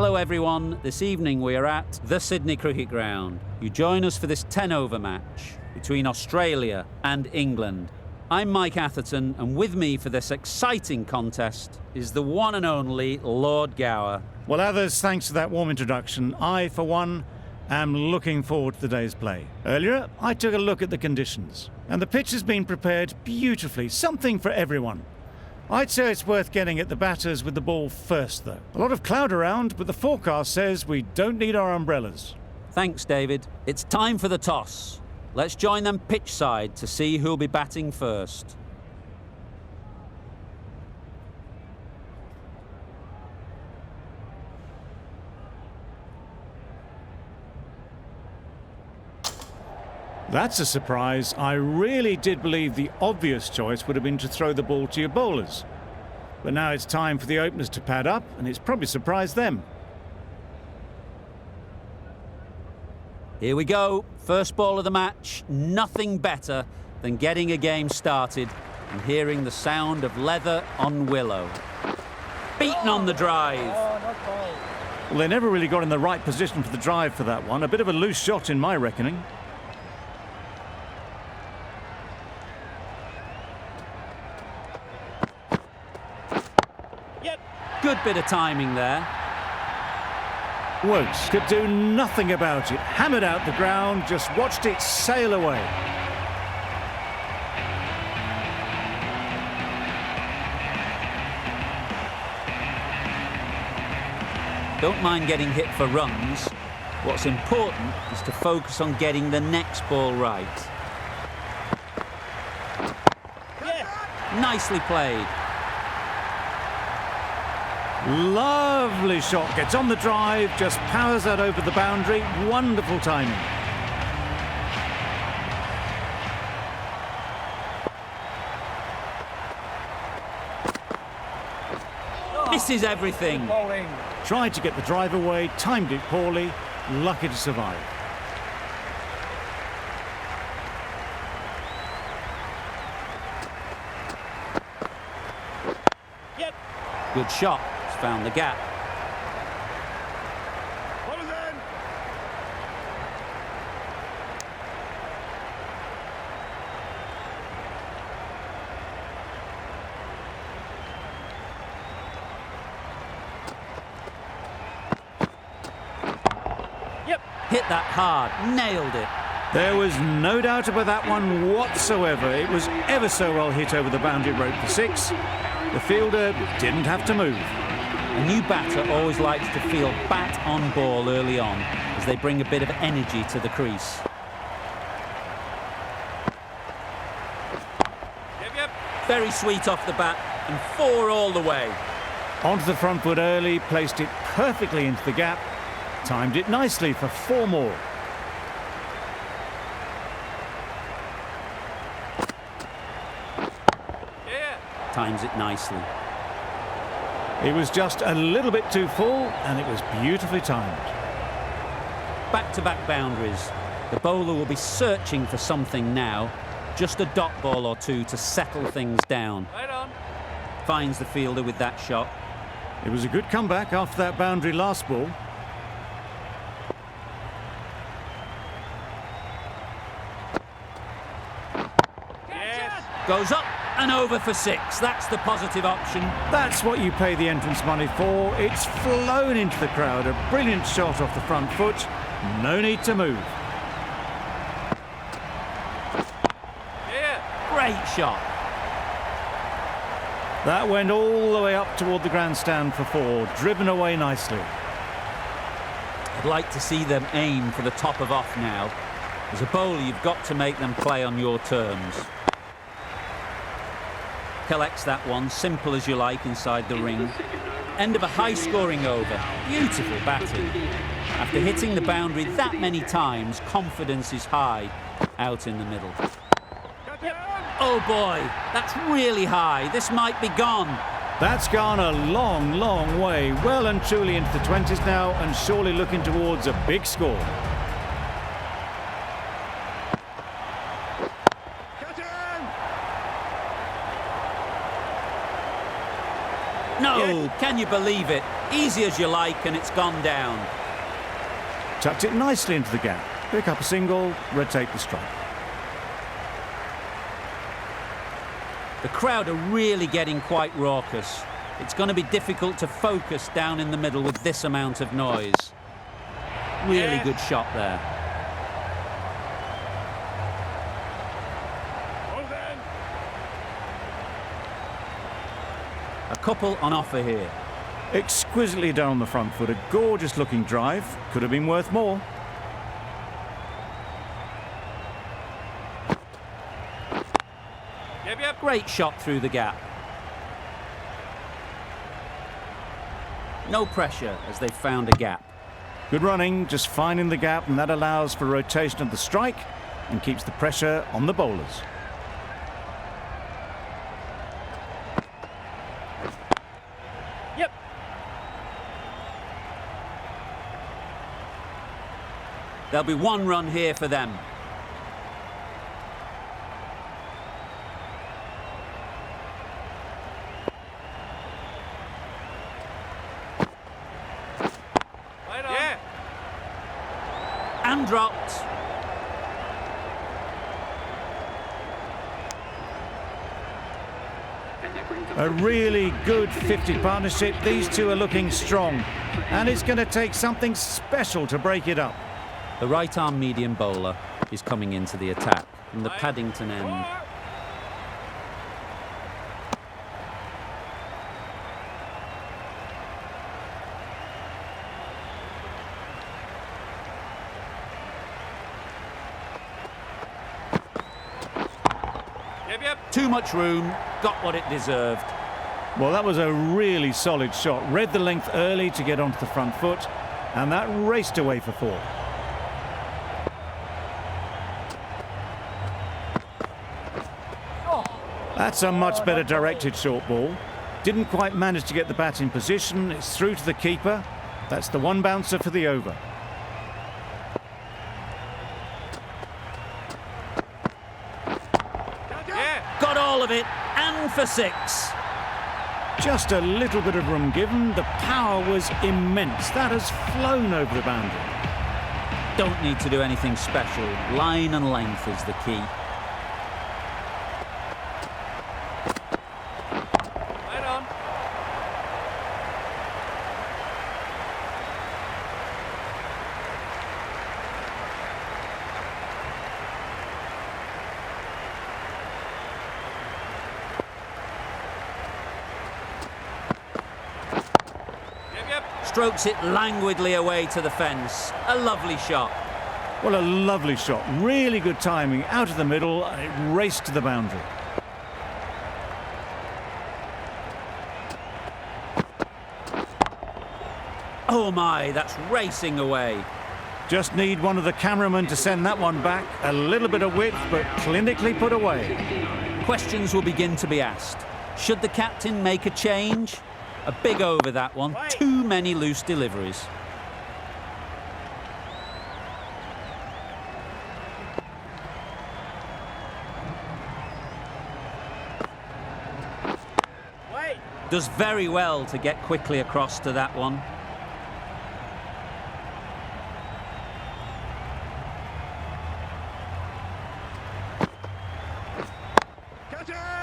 Hello everyone, this evening we are at the Sydney Cricket Ground. You join us for this 10-over match between Australia and England. I'm Mike Atherton, and with me for this exciting contest is the one and only Lord Gower. Well, others, thanks for that warm introduction. I, for one, am looking forward to the day's play. Earlier, I took a look at the conditions, and the pitch has been prepared beautifully, something for everyone. I'd say it's worth getting at the batters with the ball first, though. A lot of cloud around, but the forecast says we don't need our umbrellas. Thanks, David. It's time for the toss. Let's join them pitch side to see who'll be batting first. That's a surprise. I really did believe the obvious choice would have been to throw the ball to your bowlers. But now it's time for the openers to pad up, and it's probably surprised them. Here we go. First ball of the match. Nothing better than getting a game started and hearing the sound of leather on willow. Beaten on the drive. Well, they never really got in the right position for the drive for that one. A bit of a loose shot in my reckoning. Good bit of timing there. Wokes could do nothing about it. Hammered out the ground, just watched it sail away. Don't mind getting hit for runs. What's important is to focus on getting the next ball right. Nicely played. Lovely shot, gets on the drive, just powers that over the boundary. Wonderful timing. Misses everything. Tried to get the drive away, timed it poorly, lucky to survive. Good shot. Found the gap. Hit that hard. Nailed it. There was no doubt about that one whatsoever. It was ever so well hit over the boundary rope for six. The fielder didn't have to move. A new batter always likes to feel bat on ball early on as they bring a bit of energy to the crease. Very sweet off the bat and 4 all the way. Onto the front foot early, placed it perfectly into the gap, timed it nicely for 4 more. Times it nicely. It was just a little bit too full, and it was beautifully timed. Back-to-back boundaries. The bowler will be searching for something now. Just a dot ball or two to settle things down. Right on. Finds the fielder with that shot. It was a good comeback after that boundary last ball. Goes up and over for 6. That's the positive option. That's what you pay the entrance money for. It's flown into the crowd. A brilliant shot off the front foot. No need to move. Great shot. That went all the way up toward the grandstand for 4. Driven away nicely. I'd like to see them aim for the top of off now. As a bowler, you've got to make them play on your terms. Collects that one, simple as you like, inside the ring. End of a high-scoring over. Beautiful batting. After hitting the boundary that many times, confidence is high out in the middle. Oh boy, that's really high. This might be gone. That's gone a long, long way. Well and truly into the 20s now, and surely looking towards a big score. No, Oh, can you believe it? Easy as you like, and it's gone down. Tucked it nicely into the gap. Pick up a single, rotate the strike. The crowd are really getting quite raucous. It's going to be difficult to focus down in the middle with this amount of noise. Really good shot there. A couple on offer here. Exquisitely done on the front foot. A gorgeous looking drive. Could have been worth more. Great shot through the gap. No pressure as they've found a gap. Good running, just finding the gap, and that allows for rotation of the strike and keeps the pressure on the bowlers. Yep. There'll be one run here for them. And dropped. A really good 50 partnership. These two are looking strong, and it's going to take something special to break it up. The right-arm medium bowler is coming into the attack from the Paddington end. Too much room, got what it deserved. Well, that was a really solid shot. Read the length early to get onto the front foot, and that raced away for 4. That's a much better directed short ball. Didn't quite manage to get the bat in position. It's through to the keeper. That's the one bouncer for the over. Got all of it, and for 6. Just a little bit of room given. The power was immense. That has flown over the boundary. Don't need to do anything special. Line and length is the key. Right on. Strokes it languidly away to the fence. A lovely shot. Well, a lovely shot. Really good timing. Out of the middle, and it raced to the boundary. Oh my, that's racing away. Just need one of the cameramen to send that one back. A little bit of width, but clinically put away. Questions will begin to be asked. Should the captain make a change? A big over that one. Too many loose deliveries. Does very well to get quickly across to that one.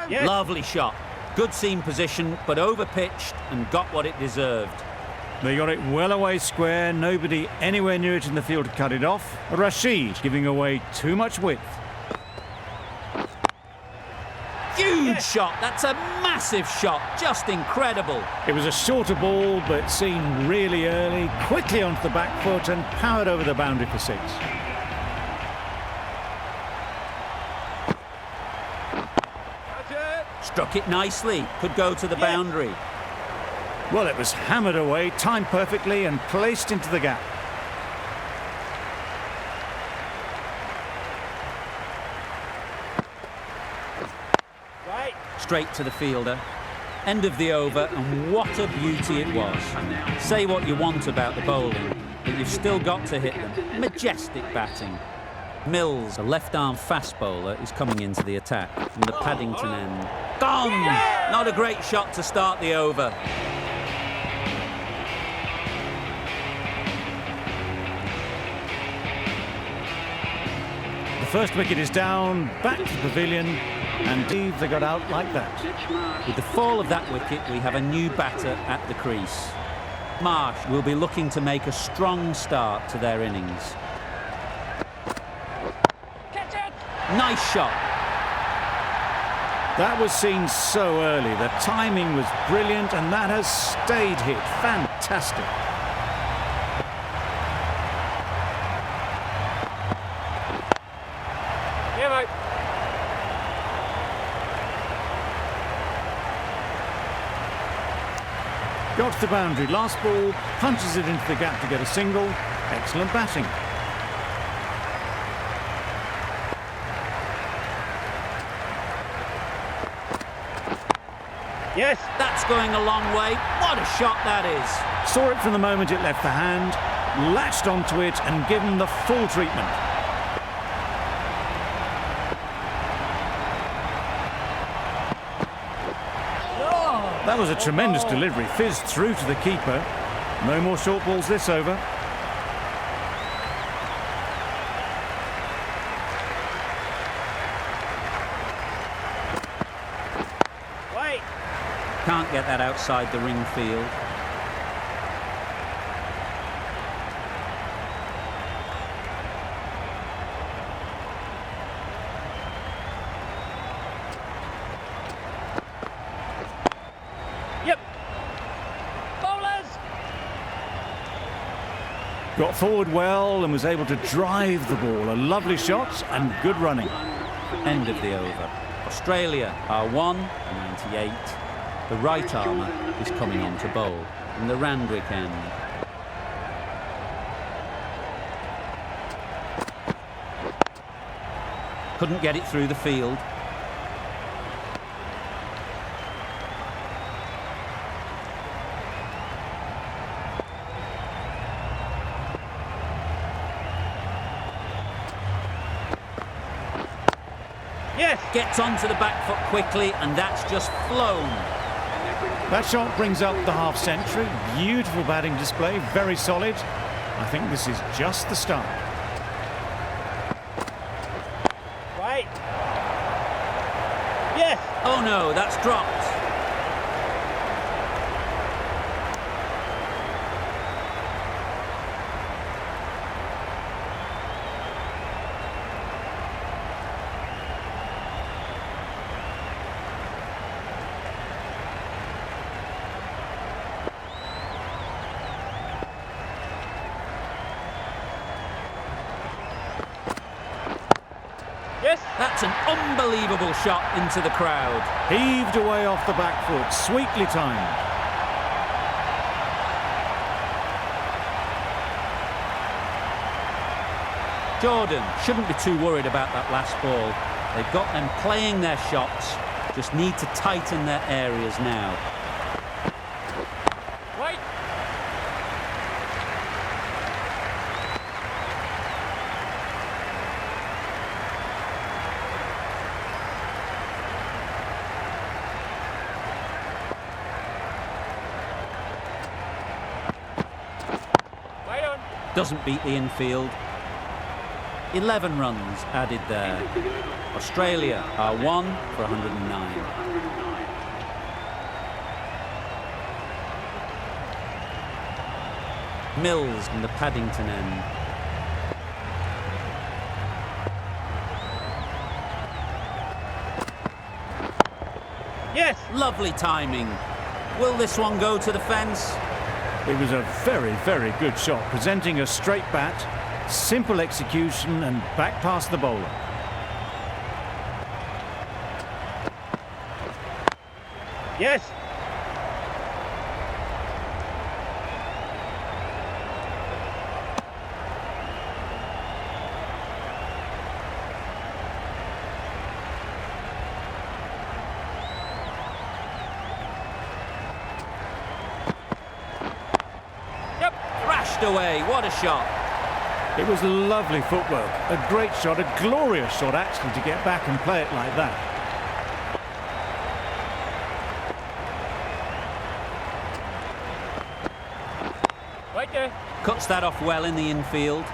Yes. Lovely shot. Good seam position, but over-pitched and got what it deserved. They got it well away square. Nobody anywhere near it in the field to cut it off. Rashid giving away too much width. Huge shot. That's a massive shot. Just incredible. It was a shorter ball, but seen really early, quickly onto the back foot and powered over the boundary for 6. Struck it nicely. Could go to the boundary. Well, it was hammered away, timed perfectly and placed into the gap. Straight to the fielder. End of the over, and what a beauty it was. Say what you want about the bowling, but you've still got to hit them. Majestic batting. Mills, a left-arm fast bowler, is coming into the attack from the Paddington end. Gone! Not a great shot to start the over. first wicket is down, back to the pavilion, and they got out like that. With the fall of that wicket, we have a new batter at the crease. Marsh will be looking to make a strong start to their innings. Catch it! Nice shot. That was seen so early. The timing was brilliant, and that has stayed hit. Fantastic. Yeah, mate. Got to the boundary. Last ball, punches it into the gap to get a single. Excellent batting. Yes. That's going a long way. What a shot that is. Saw it from the moment it left the hand, latched onto it and given the full treatment. That was a tremendous delivery, fizzed through to the keeper. No more short balls this over. Wait. Can't get that outside the ring field. Yep. Bowlers. Got forward well and was able to drive the ball. A lovely shot and good running. End of the over. Australia are 198. The right armour is coming on to bowl in the Randwick end. Couldn't get it through the field. Yes. Gets onto the back foot quickly, and that's just flown. That shot brings up the half century. Beautiful batting display, very solid. I think this is just the start. Wait. Yes. Oh no, that's dropped. Yes. That's an unbelievable shot into the crowd. Heaved away off the back foot, sweetly timed. Jordan shouldn't be too worried about that last ball. They've got them playing their shots, just need to tighten their areas now. Wait. Wait on. Doesn't beat the infield. 11 runs added there. Australia are 1 for 109. Mills in the Paddington end. Yes. Lovely timing. Will this one go to the fence? It was a very, very good shot, presenting a straight bat, simple execution and back past the bowler. Yes. Yep. Thrashed away, what a shot. It was lovely footwork, a great shot, a glorious shot actually to get back and play it like that. Right there. Cuts that off well in the infield.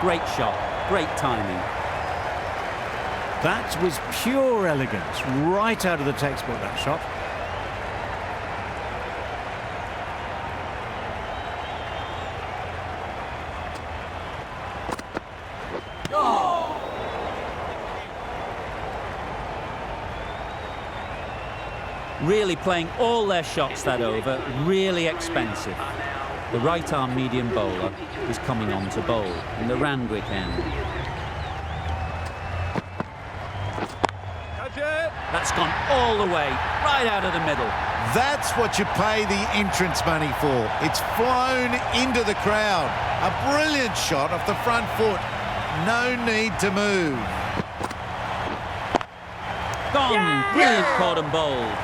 Great shot, great timing. That was pure elegance, right out of the textbook, that shot. Really playing all their shots that over, really expensive. The right arm medium bowler is coming on to bowl in the Randwick end. That's gone all the way, right out of the middle. That's what you pay the entrance money for. It's flown into the crowd. A brilliant shot off the front foot. No need to move. Gone, brilliant caught and bowled.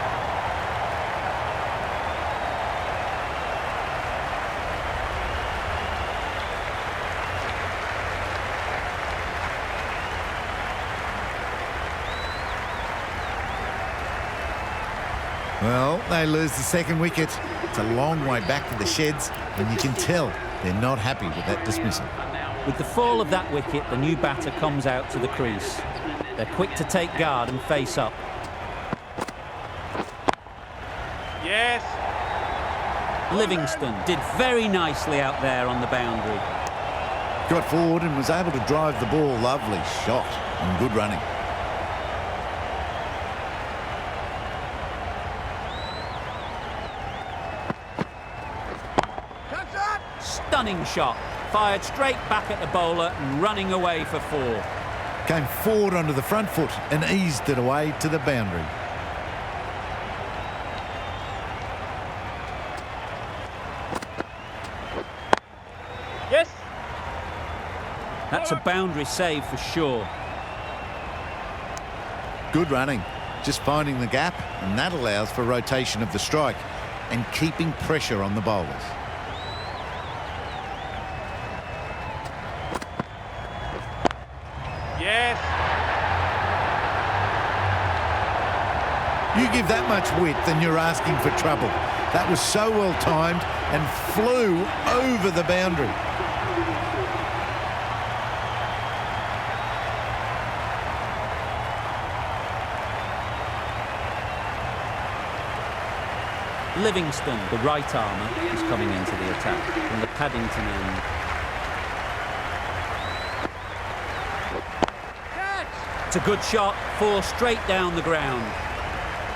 Well, they lose the second wicket. It's a long way back to the sheds, and you can tell they're not happy with that dismissal. With the fall of that wicket, the new batter comes out to the crease. They're quick to take guard and face up. Yes. Livingston did very nicely out there on the boundary. Got forward and was able to drive the ball. Lovely shot and good running. Stunning shot, fired straight back at the bowler and running away for 4. Came forward onto the front foot and eased it away to the boundary. Yes. That's a boundary save for sure. Good running. Just finding the gap, and that allows for rotation of the strike and keeping pressure on the bowlers. Yes. You give that much width and you're asking for trouble. That was so well timed and flew over the boundary. Livingston, the right armour, is coming into the attack from the Paddington end. It's a good shot, 4 straight down the ground.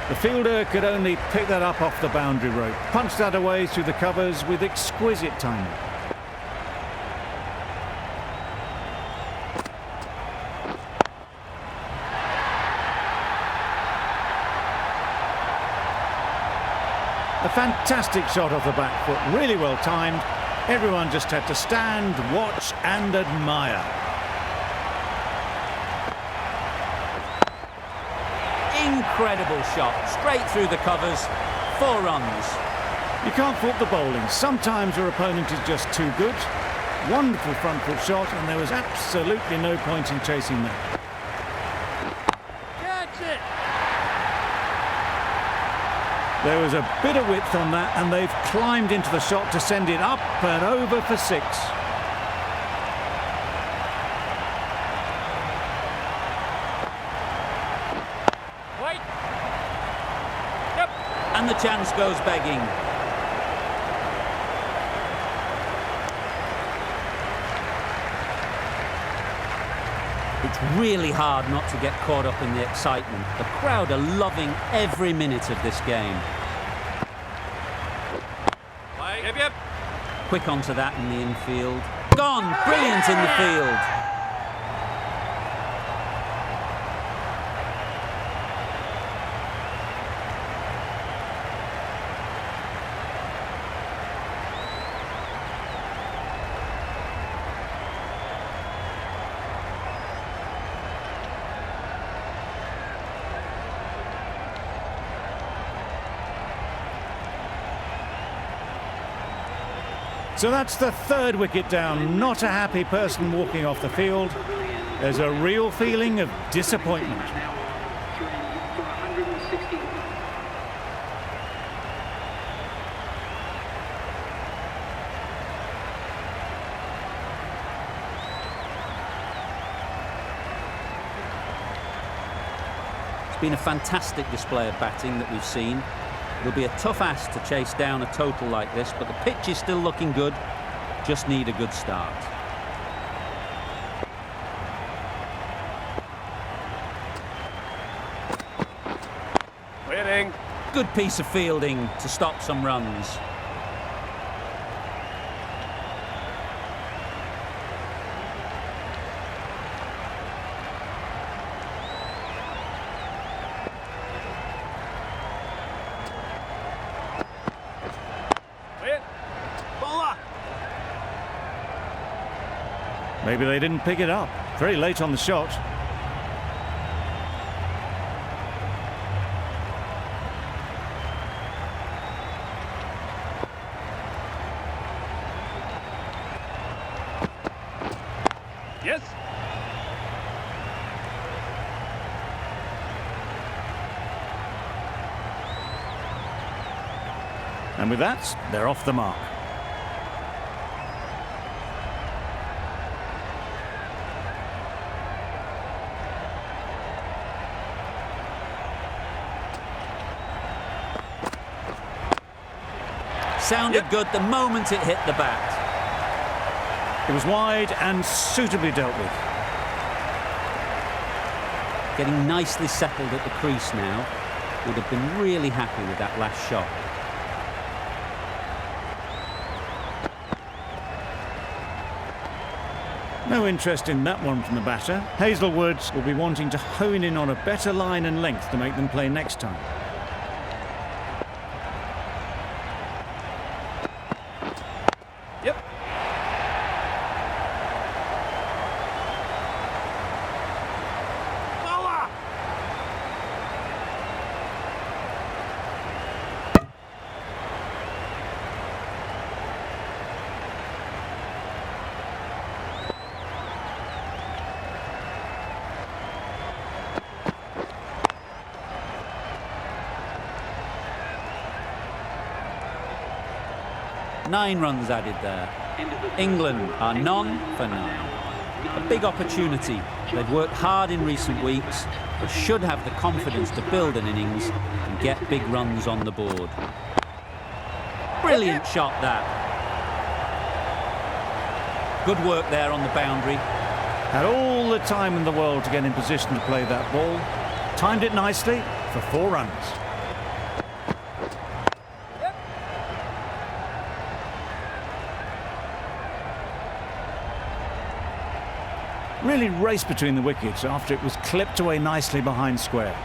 The fielder could only pick that up off the boundary rope, punched that away through the covers with exquisite timing. A fantastic shot off the back foot, really well timed. Everyone just had to stand, watch and admire. Incredible shot, straight through the covers, 4 runs. You can't fault the bowling. Sometimes your opponent is just too good. Wonderful front foot shot, and there was absolutely no point in chasing that. Catch it. There was a bit of width on that, and they've climbed into the shot to send it up and over for 6. Wait. Yep. And the chance goes begging. It's really hard not to get caught up in the excitement. The crowd are loving every minute of this game. Yep, yep. Quick onto that in the infield. Gone! Brilliant in the field. So that's the 3rd wicket down. Not a happy person walking off the field. There's a real feeling of disappointment. Been a fantastic display of batting that we've seen. It'll be a tough ask to chase down a total like this, but the pitch is still looking good. Just need a good start. Clearing. Good piece of fielding to stop some runs. Clear. Bowler. Maybe they didn't pick it up. Very late on the shot. Yes. And with that, they're off the mark. Sounded good the moment it hit the bat. It was wide and suitably dealt with. Getting nicely settled at the crease now. Would have been really happy with that last shot. No interest in that one from the batter. Hazelwood will be wanting to hone in on a better line and length to make them play next time. Yep. Bowler. Nine runs added there. England are none for none. A big opportunity. They've worked hard in recent weeks, but should have the confidence to build an innings and get big runs on the board. Brilliant shot that. Good work there on the boundary. Had all the time in the world to get in position to play that ball. Timed it nicely for 4 runs. Really raced between the wickets after it was clipped away nicely behind square.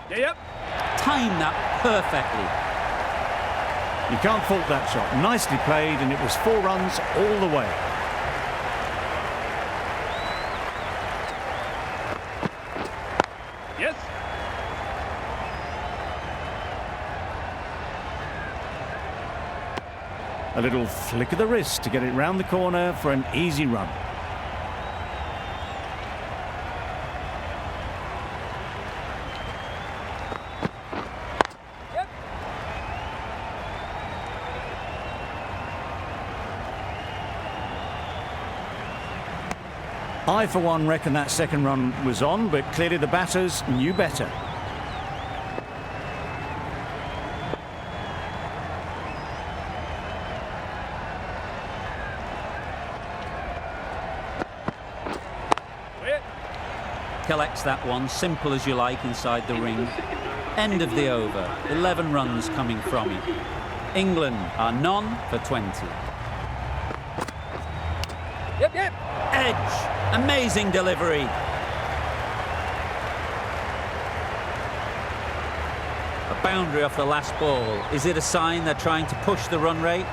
Yep. Timed that perfectly. You can't fault that shot. Nicely played, and it was 4 runs all the way. Yes. A little flick of the wrist to get it round the corner for an easy run. Yep. I, for one, reckon that second run was on, but clearly the batters knew better. Clear. Collects that one, simple as you like, inside the ring. End of the over. 11 runs coming from it. England are none for 20. Yep. Yep. Edge. Amazing delivery. A boundary off the last ball. Is it a sign they're trying to push the run rate?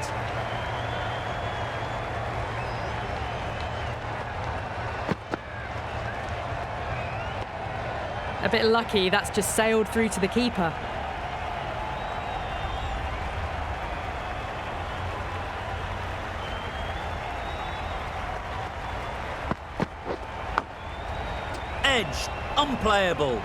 A bit lucky, that's just sailed through to the keeper. Edged, unplayable.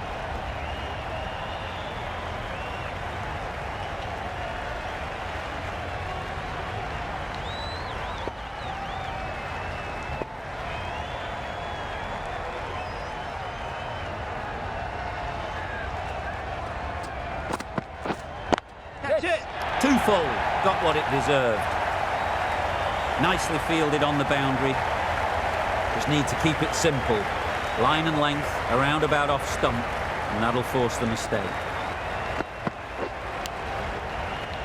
full, got what it deserved. Nicely fielded on the boundary. Just need to keep it simple. Line and length, around about off stump, and that'll force the mistake.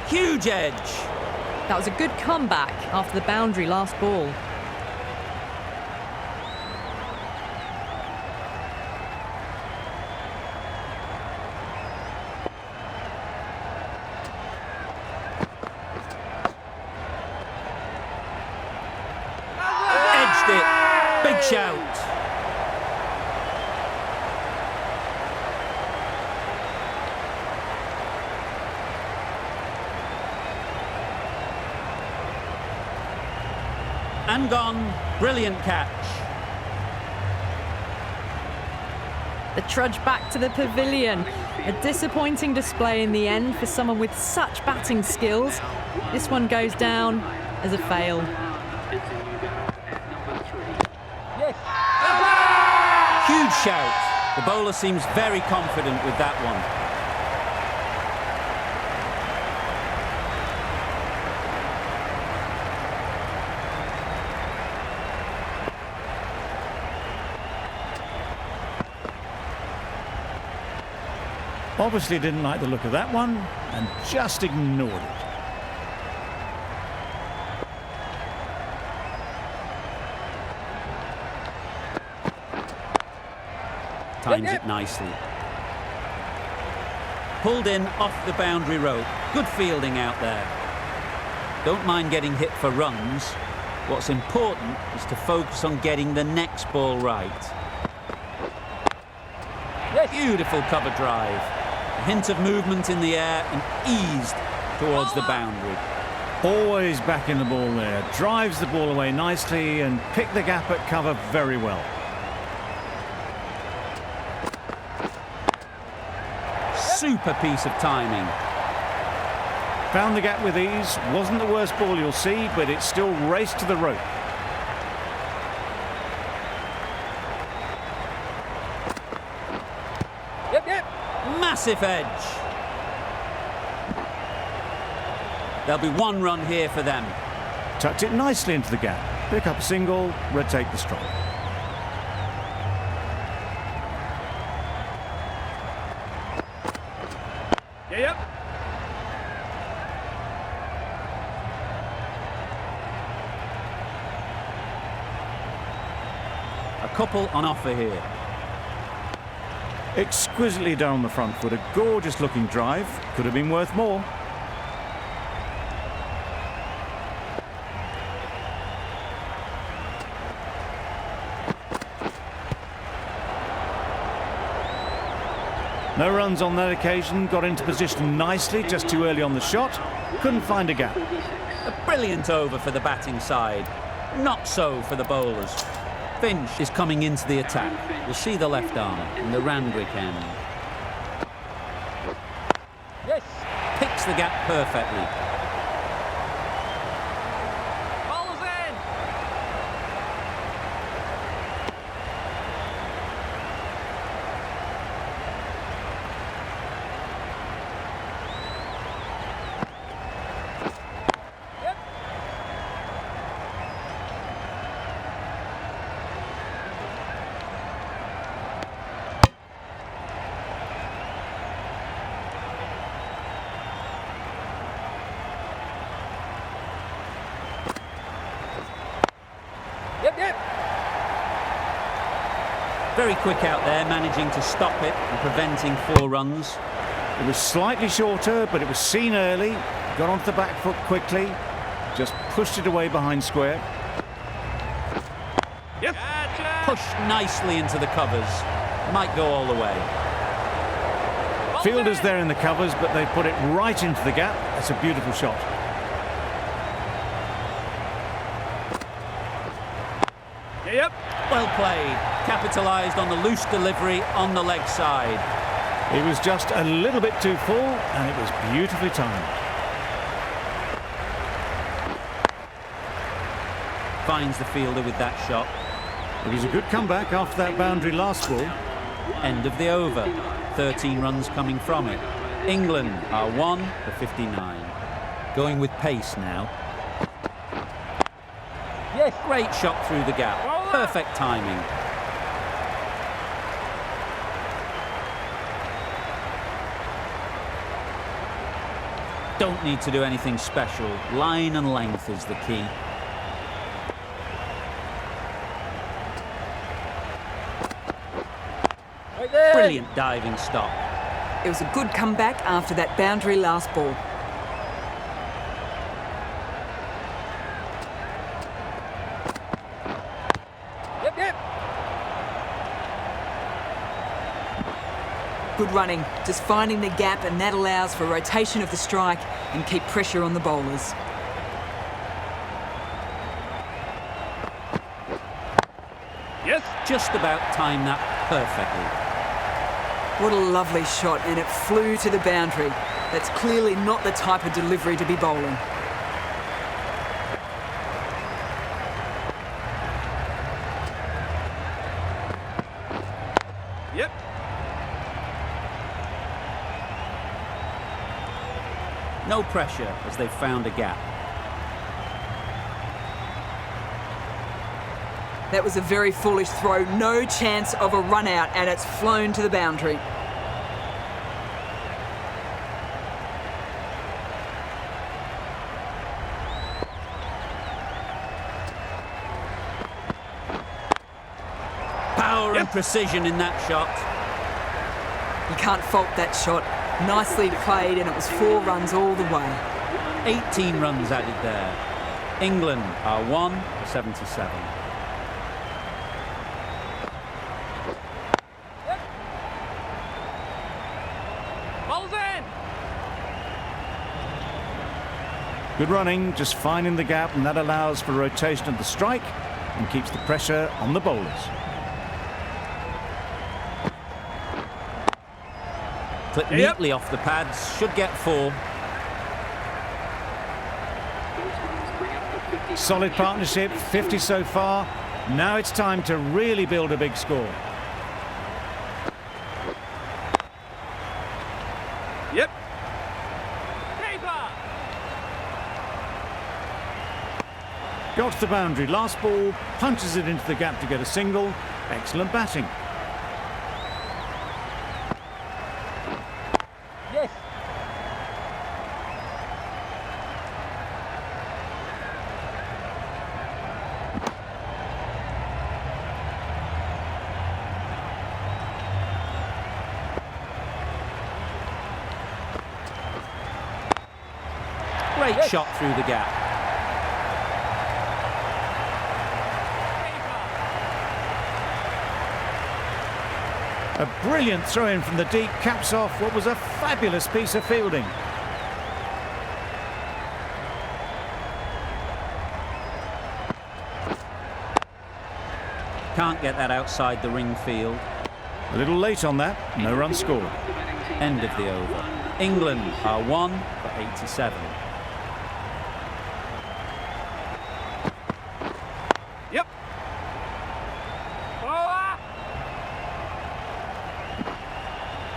Huge edge. That was a good comeback after the boundary last ball. Edged it. Big shout. And gone. Brilliant catch. The trudge back to the pavilion. A disappointing display in the end for someone with such batting skills. This one goes down as a fail. Huge shout. The bowler seems very confident with that one. Obviously didn't like the look of that one and just ignored it. Times it nicely. Pulled in off the boundary rope. Good fielding out there. Don't mind getting hit for runs. What's important is to focus on getting the next ball right. Beautiful cover drive. A hint of movement in the air and eased towards the boundary. Always back in the ball there. Drives the ball away nicely and picked the gap at cover very well. Super piece of timing. Found the gap with ease. Wasn't the worst ball you'll see, but it still raced to the rope. Massive edge. There'll be one run here for them. Tucked it nicely into the gap. Pick up a single, rotate the strike. Yep. A couple on offer here. Exquisitely done on the front foot. A gorgeous looking drive. Could have been worth more. No runs on that occasion. Got into position nicely, just too early on the shot. Couldn't find a gap. A brilliant over for the batting side. Not so for the bowlers. Finch is coming into the attack. We'll see the left arm and the Randwick end. Yes. Picks the gap perfectly. Ball is in. Yep. Yep. Very quick out there, managing to stop it and preventing 4 runs. It was slightly shorter, but it was seen early. Got onto the back foot quickly. Just pushed it away behind square. Yep. Pushed nicely into the covers. Might go all the way. Fielders there in the covers, but they put it right into the gap. That's a beautiful shot. Yep. Well played. Capitalised on the loose delivery on the leg side. It was just a little bit too full, and it was beautifully timed. Finds the fielder with that shot. It was a good comeback after that boundary last ball. End of the over. 13 runs coming from it. England are 1 for 59. Going with pace now. Yes. Great shot through the gap. Perfect timing. Don't need to do anything special. Line and length is the key. Right there. Brilliant diving stop. It was a good comeback after that boundary last ball. Yep, yep. Good running, just finding the gap, and that allows for rotation of the strike and keep pressure on the bowlers. Yes. Just about timed that perfectly. What a lovely shot, and it flew to the boundary. That's clearly not the type of delivery to be bowling. Yep. No pressure as they've found a gap. That was a very foolish throw, no chance of a run out, and it's flown to the boundary. Power and precision in that shot. You can't fault that shot. Nicely played, and it was 4 runs all the way. 18 runs added there. England are 1 for 77. Ball's in. Good running, just finding the gap, and that allows for rotation of the strike and keeps the pressure on the bowlers. Clipped Yep. neatly off the pads, should get 4. Solid partnership, 50 so far. Now it's time to really build a big score. Yep. Keeper. Got to the boundary, last ball, punches it into the gap to get a single. Excellent batting. Yes. Great shot through the gap. A brilliant throw-in from the deep caps off what was a fabulous piece of fielding. Can't get that outside the ring field. A little late on that, no run scored. End of the over. England are 1 for 87. Yep. Bowler.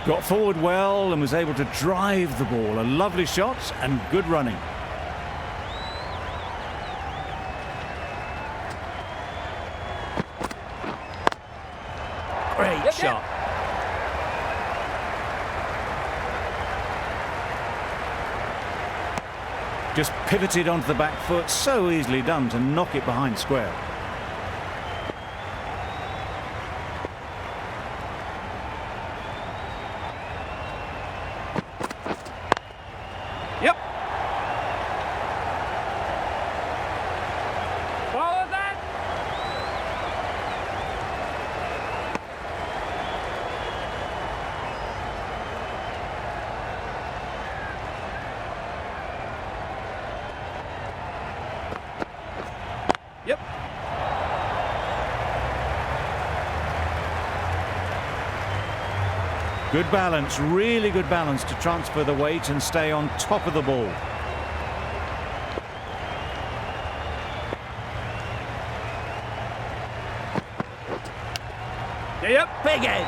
Got forward well and was able to drive the ball. A lovely shot and good running. Great shot. Just pivoted onto the back foot, so easily done to knock it behind square. Yep. Bowler's in. Yep. Good balance, really good balance to transfer the weight and stay on top of the ball. Yep. Big edge.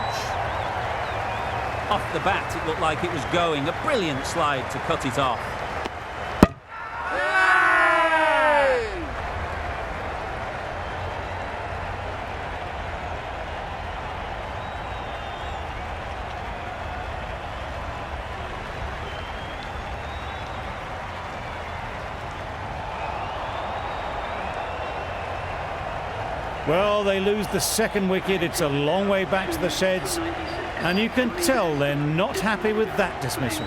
Off the bat, it looked like it was going. A brilliant slide to cut it off. Well, they lose the second wicket. It's a long way back to the sheds, and you can tell they're not happy with that dismissal.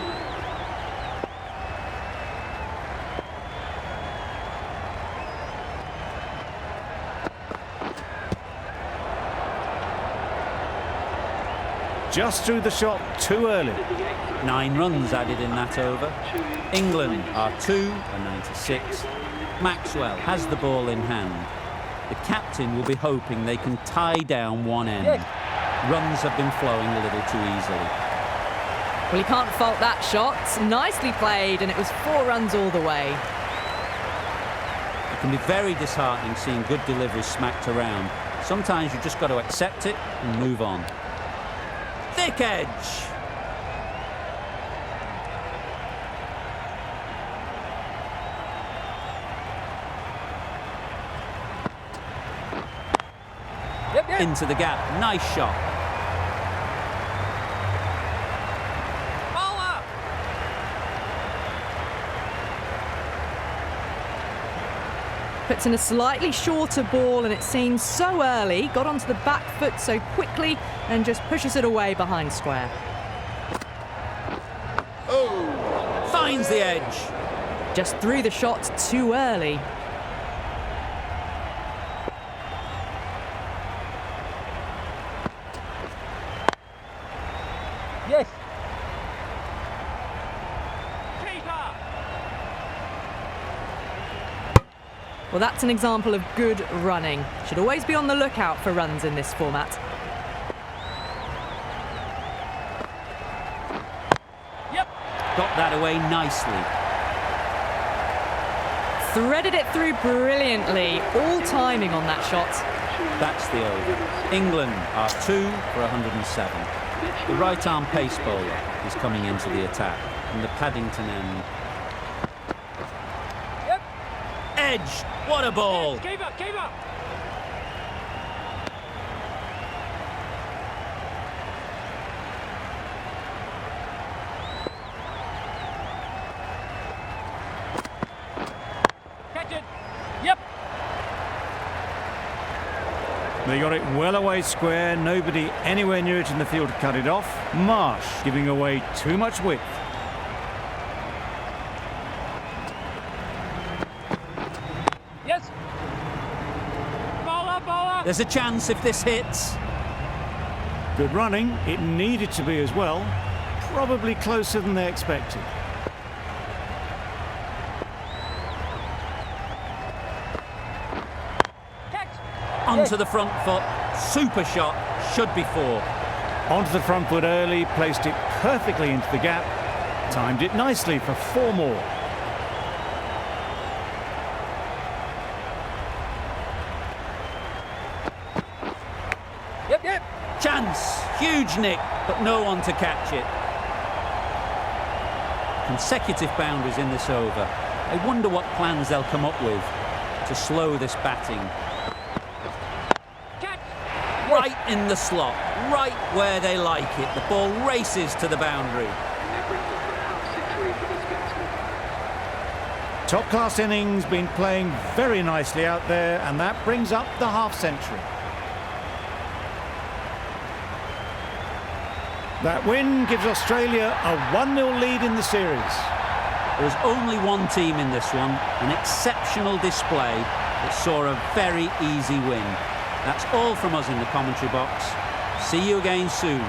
Just threw the shot too early. 9 runs added in that over. England are 2 for 96. Maxwell has the ball in hand. The captain will be hoping they can tie down one end. Runs have been flowing a little too easily. Well, you can't fault that shot. Nicely played, and it was 4 runs all the way. It can be very disheartening seeing good deliveries smacked around. Sometimes you've just got to accept it and move on. Thick edge. Into the gap. Nice shot. Bowler! Puts in a slightly shorter ball, and it seems so early. Got onto the back foot so quickly and just pushes it away behind square. Finds the edge. Just threw the shot too early. Yes. Keeper! Well, that's an example of good running. Should always be on the lookout for runs in this format. Yep. Got that away nicely. Threaded it through brilliantly. All timing on that shot. That's the over. England are 2 for 107. The right-arm pace bowler is coming into the attack from the Paddington end. Yep. Edge! What a ball! Keep up, keep up! Catch it! Yep. They got it well away square, nobody anywhere near it in the field to cut it off. Marsh giving away too much width. Yes. Bowler, bowler! There's a chance if this hits. Good running, it needed to be as well. Probably closer than they expected. Catch! Onto the front foot. Super shot. Should be 4. Onto the front foot early, placed it perfectly into the gap. Timed it nicely for 4 more. Yep, yep. Chance. Huge nick, but no one to catch it. Consecutive boundaries in this over. I wonder what plans they'll come up with to slow this batting. Catch! Right in the slot, right where they like it. The ball races to the boundary. Top-class innings, been playing very nicely out there, and that brings up the half-century. That win gives Australia a 1-0 lead in the series. There's only one team in this one, an exceptional display that saw a very easy win. That's all from us in the commentary box. See you again soon.